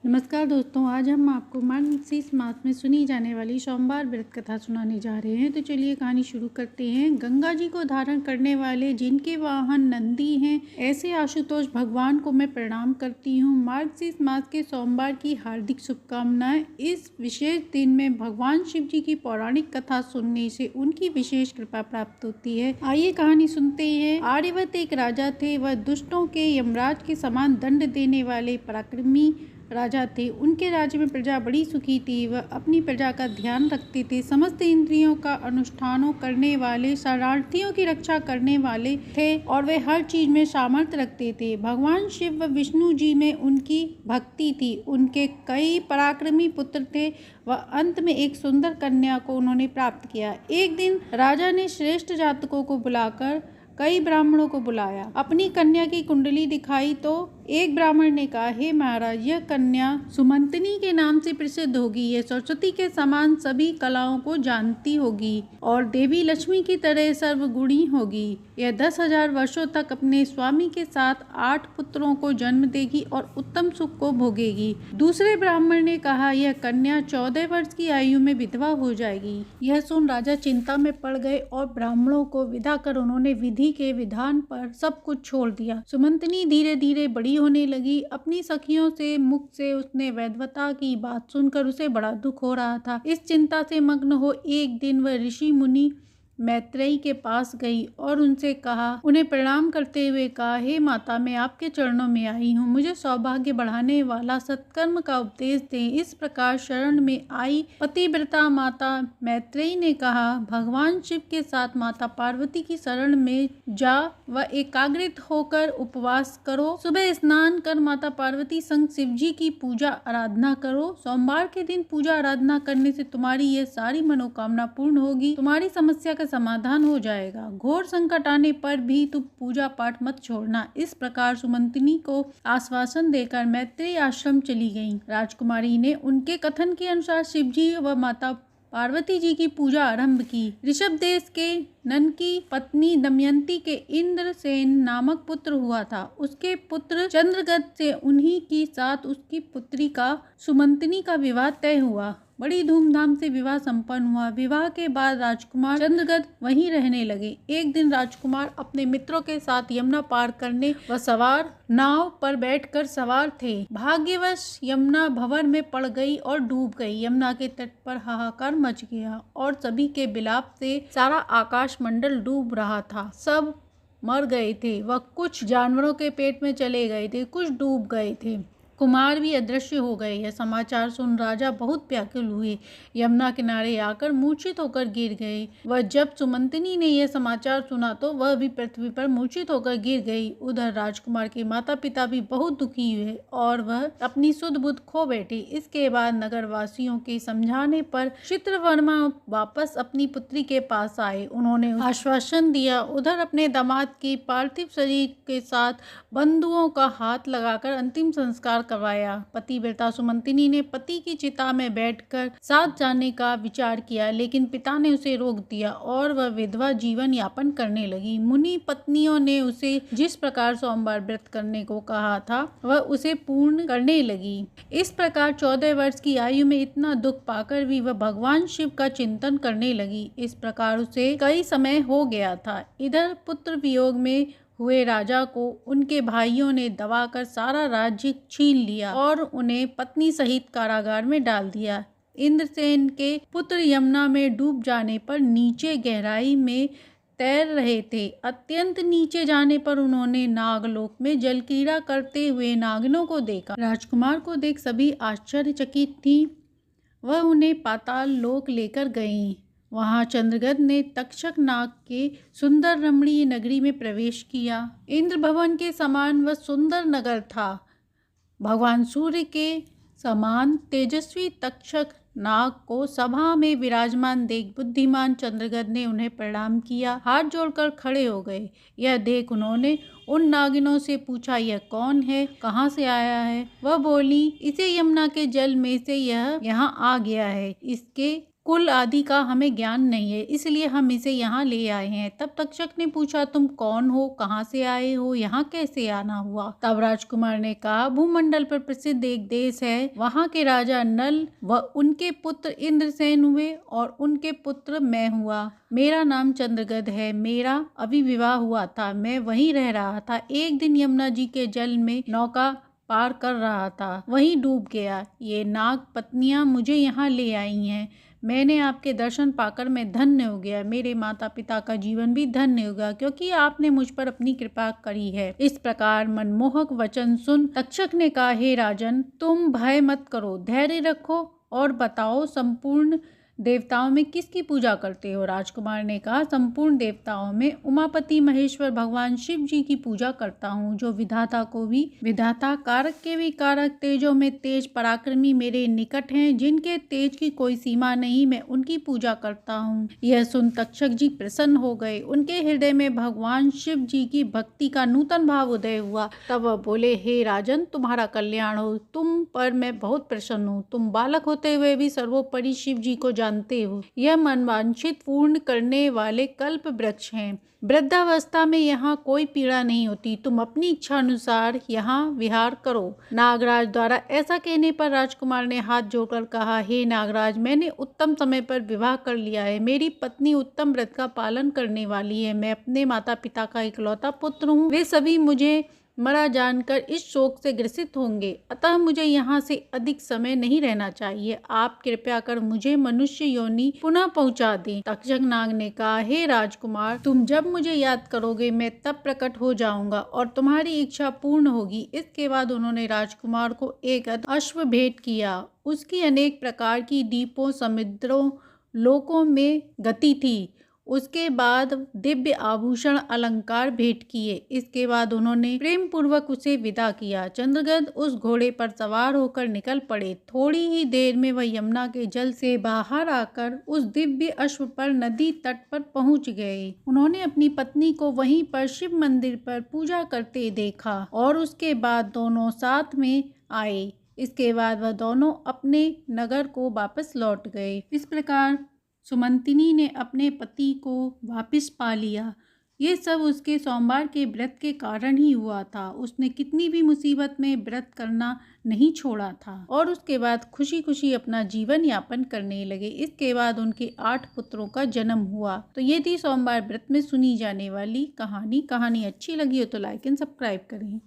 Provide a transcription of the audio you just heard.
नमस्कार दोस्तों, आज हम आपको मार्गशीर्ष मास में सुनी जाने वाली सोमवार व्रत कथा सुनाने जा रहे हैं। तो चलिए कहानी शुरू करते हैं। गंगा जी को धारण करने वाले जिनके वाहन नंदी हैं, ऐसे आशुतोष भगवान को मैं प्रणाम करती हूँ। मार्गशीर्ष मास के सोमवार की हार्दिक शुभकामनाएं। इस विशेष दिन में भगवान शिव जी की पौराणिक कथा सुनने से उनकी विशेष कृपा प्राप्त होती है। आइए कहानी सुनते हैं। आर्यवत एक राजा थे। वह दुष्टों के यमराज के समान दंड देने वाले पराक्रमी राजा थे। उनके राज्य में प्रजा बड़ी सुखी थी। वह अपनी प्रजा का ध्यान रखते थे। समस्त इंद्रियों का अनुष्ठानों करने वाले, शरणार्थियों की रक्षा करने वाले थे और वे हर चीज में सामर्थ्य रखते थे। भगवान शिव व विष्णु जी में उनकी भक्ति थी। उनके कई पराक्रमी पुत्र थे। वह अंत में एक सुंदर कन्या को उन्होंने प्राप्त किया। एक दिन राजा ने श्रेष्ठ जातकों को बुलाकर कई ब्राह्मणों को बुलाया। अपनी कन्या की कुंडली दिखाई तो एक ब्राह्मण ने कहा, हे महाराज, यह कन्या सुमंतनी के नाम से प्रसिद्ध होगी। यह सरस्वती के समान सभी कलाओं को जानती होगी और देवी लक्ष्मी की तरह सर्वगुणी होगी। यह 10,000 वर्षों तक अपने स्वामी के साथ 8 पुत्रों को जन्म देगी और उत्तम सुख को भोगेगी। दूसरे ब्राह्मण ने कहा, यह कन्या 14 वर्ष की आयु में विधवा हो जाएगी। यह सुन राजा चिंता में पड़ गए और ब्राह्मणों को विदा कर उन्होंने विधि के विधान पर सब कुछ छोड़ दिया। सुमंतनी धीरे धीरे बड़ी होने लगी। अपनी सखियों से मुख से उसने वैधवता की बात सुनकर उसे बड़ा दुख हो रहा था। इस चिंता से मग्न हो एक दिन वह ऋषि मुनि मैत्रेयी के पास गई और उनसे कहा, उन्हें प्रणाम करते हुए कहा, हे माता, मैं आपके चरणों में आई हूँ। मुझे सौभाग्य बढ़ाने वाला सत्कर्म का उपदेश दें। इस प्रकार शरण में आई पतिव्रता माता मैत्रेयी ने कहा, भगवान शिव के साथ माता पार्वती की शरण में जा व एकाग्रित होकर उपवास करो। सुबह स्नान कर माता पार्वती संग शिव जी की पूजा आराधना करो। सोमवार के दिन पूजा आराधना करने से तुम्हारी यह सारी मनोकामना पूर्ण होगी। तुम्हारी समस्या का समाधान हो जाएगा। घोर संकट आने पर भी तुम पूजा पाठ मत छोड़ना। इस प्रकार सुमंतनी को आश्वासन देकर मैत्रेयी आश्रम चली गईं। राजकुमारी ने उनके कथन के अनुसार शिव जी व माता पार्वती जी की पूजा आरंभ की। ऋषभ देश के नन की पत्नी दमयंती के इंद्रसेन नामक पुत्र हुआ था। उसके पुत्र चंद्रगत से उन्हीं की साथ उसकी पुत्री का सुमंतनी का विवाह तय हुआ। बड़ी धूमधाम से विवाह संपन्न हुआ। विवाह के बाद राजकुमार चंद्रगत वहीं रहने लगे। एक दिन राजकुमार अपने मित्रों के साथ यमुना पार करने व सवार नाव पर बैठकर सवार थे। भाग्यवश यमुना भंवर में पड़ गई और डूब गई। यमुना के तट पर हाहाकार मच गया और सभी के विलाप से सारा आकाश मंडल डूब रहा था। सब मर गए थे। वह कुछ जानवरों के पेट में चले गए थे, कुछ डूब गए थे। कुमार भी अदृश्य हो गए। यह समाचार सुन राजा बहुत व्याकुल हुए। यमुना किनारे आकर मूर्छित होकर गिर गए। वह जब सुमंतनी ने यह समाचार सुना तो वह भी पृथ्वी पर मूर्छित होकर गिर गई। उधर राजकुमार के माता पिता भी बहुत दुखी हुए और वह अपनी सुध बुध खो बैठे। इसके बाद नगर वासियों के समझाने पर चित्रवर्मा वापस अपनी पुत्री के पास आए। उन्होंने आश्वासन दिया। उधर अपने दामाद के पार्थिव शरीर के साथ बंधुओं का हाथ लगाकर अंतिम संस्कार करवाया। पतिव्रता सुमंतनी ने पति की चिता में बैठकर साथ जाने का विचार किया, लेकिन पिता ने उसे रोक दिया और वह विधवा जीवन यापन करने लगी। मुनि पत्नियों ने उसे जिस प्रकार सोमवार व्रत करने को कहा था वह उसे पूर्ण करने लगी। इस प्रकार 14 वर्ष की आयु में इतना दुख पाकर भी वह भगवान शिव का चिंतन करने लगी। इस प्रकार उसे कई समय हो गया था। इधर पुत्र वियोग में हुए राजा को उनके भाइयों ने दबाकर सारा राज्य छीन लिया और उन्हें पत्नी सहित कारागार में डाल दिया। इंद्रसेन के पुत्र यमुना में डूब जाने पर नीचे गहराई में तैर रहे थे। अत्यंत नीचे जाने पर उन्होंने नागलोक में जलक्रीड़ा करते हुए नागिनों को देखा। राजकुमार को देख सभी आश्चर्यचकित थी। वह उन्हें पाताल लोक लेकर गईं। वहां चंद्रगत ने तक्षक नाग के सुंदर रमणीय नगरी में प्रवेश किया। इंद्र भवन के समान वह सुंदर नगर था। भगवान सूर्य के समान तेजस्वी तक्षक नाग को सभा में विराजमान देख बुद्धिमान चंद्रगत ने उन्हें प्रणाम किया। हाथ जोड़कर खड़े हो गए। यह देख उन्होंने उन नागिनों से पूछा, यह कौन है, कहाँ से आया है? वह बोली, इसे यमुना के जल में से यह यहाँ आ गया है। इसके कुल आदि का हमें ज्ञान नहीं है, इसलिए हम इसे यहाँ ले आए हैं। तब तक्षक ने पूछा, तुम कौन हो, कहाँ से आए हो, यहाँ कैसे आना हुआ? तब राजकुमार ने कहा, भूमंडल पर प्रसिद्ध एक देश है, वहाँ के राजा नल व उनके पुत्र इंद्रसेन हुए और उनके पुत्र मैं हुआ। मेरा नाम चंद्रगद है। मेरा अभी विवाह हुआ था। मैं वहीं रह रहा था। एक दिन यमुना जी के जल में नौका पार कर रहा था, वहीं डूब गया। ये नाग पत्नियां मुझे यहाँ ले आई हैं। मैंने आपके दर्शन पाकर मैं धन्य हो गया। मेरे माता पिता का जीवन भी धन्य होगा, क्योंकि आपने मुझ पर अपनी कृपा करी है। इस प्रकार मनमोहक वचन सुन तक्षक ने कहा, हे राजन, तुम भय मत करो, धैर्य रखो और बताओ, संपूर्ण देवताओं में किसकी पूजा करते हो? राजकुमार ने कहा, संपूर्ण देवताओं में उमापति महेश्वर भगवान शिव जी की पूजा करता हूँ, जो विधाता को भी विधाता, कारक के भी कारक, तेजों में तेज, पराक्रमी मेरे निकट हैं, जिनके तेज की कोई सीमा नहीं, मैं उनकी पूजा करता हूँ। यह सुन तक्षक जी प्रसन्न हो गए। उनके हृदय में भगवान शिव जी की भक्ति का नूतन भाव उदय हुआ। तब वह बोले, हे राजन, तुम्हारा कल्याण हो। तुम पर मैं बहुत प्रसन्न हूँ। तुम बालक होते हुए भी सर्वोपरि शिव जी को जानते हो। यह मनवांछित पूर्ण करने वाले कल्प वृक्ष हैं। वृद्धावस्था में यहाँ कोई पीड़ा नहीं होती। तुम अपनी इच्छा अनुसार यहाँ विहार करो। नागराज द्वारा ऐसा कहने पर राजकुमार ने हाथ जोड़कर कहा, हे नागराज, मैंने उत्तम समय पर विवाह कर लिया है। मेरी पत्नी उत्तम व्रत का पालन करने वाली है। मैं अपने माता पिता का इकलौता पुत्र हूँ। वे सभी मुझे मरा जानकर इस शोक से ग्रसित होंगे, अतः मुझे यहाँ से अधिक समय नहीं रहना चाहिए। आप कृपया कर मुझे मनुष्य योनि पुनः पहुँचा दें। तक्षक नाग ने कहा, हे राजकुमार, तुम जब मुझे याद करोगे मैं तब प्रकट हो जाऊंगा और तुम्हारी इच्छा पूर्ण होगी। इसके बाद उन्होंने राजकुमार को एक अश्व भेंट किया। उसकी अनेक प्रकार की द्वीपों, समुद्रों, लोकों में गति थी। उसके बाद दिव्य आभूषण, अलंकार भेंट किए। इसके बाद उन्होंने प्रेम पूर्वक उसे विदा किया। चंद्रगद उस घोड़े पर सवार होकर निकल पड़े। थोड़ी ही देर में वह यमुना के जल से बाहर आकर उस दिव्य अश्व पर नदी तट पर पहुंच गए। उन्होंने अपनी पत्नी को वहीं पर शिव मंदिर पर पूजा करते देखा और उसके बाद दोनों साथ में आए। इसके बाद वह दोनों अपने नगर को वापस लौट गए। इस प्रकार सुमंतिनी ने अपने पति को वापस पा लिया। ये सब उसके सोमवार के व्रत के कारण ही हुआ था। उसने कितनी भी मुसीबत में व्रत करना नहीं छोड़ा था और उसके बाद खुशी खुशी अपना जीवन यापन करने लगे। इसके बाद उनके 8 पुत्रों का जन्म हुआ। तो ये थी सोमवार व्रत में सुनी जाने वाली कहानी। कहानी अच्छी लगी हो तो लाइक एंड सब्सक्राइब करें।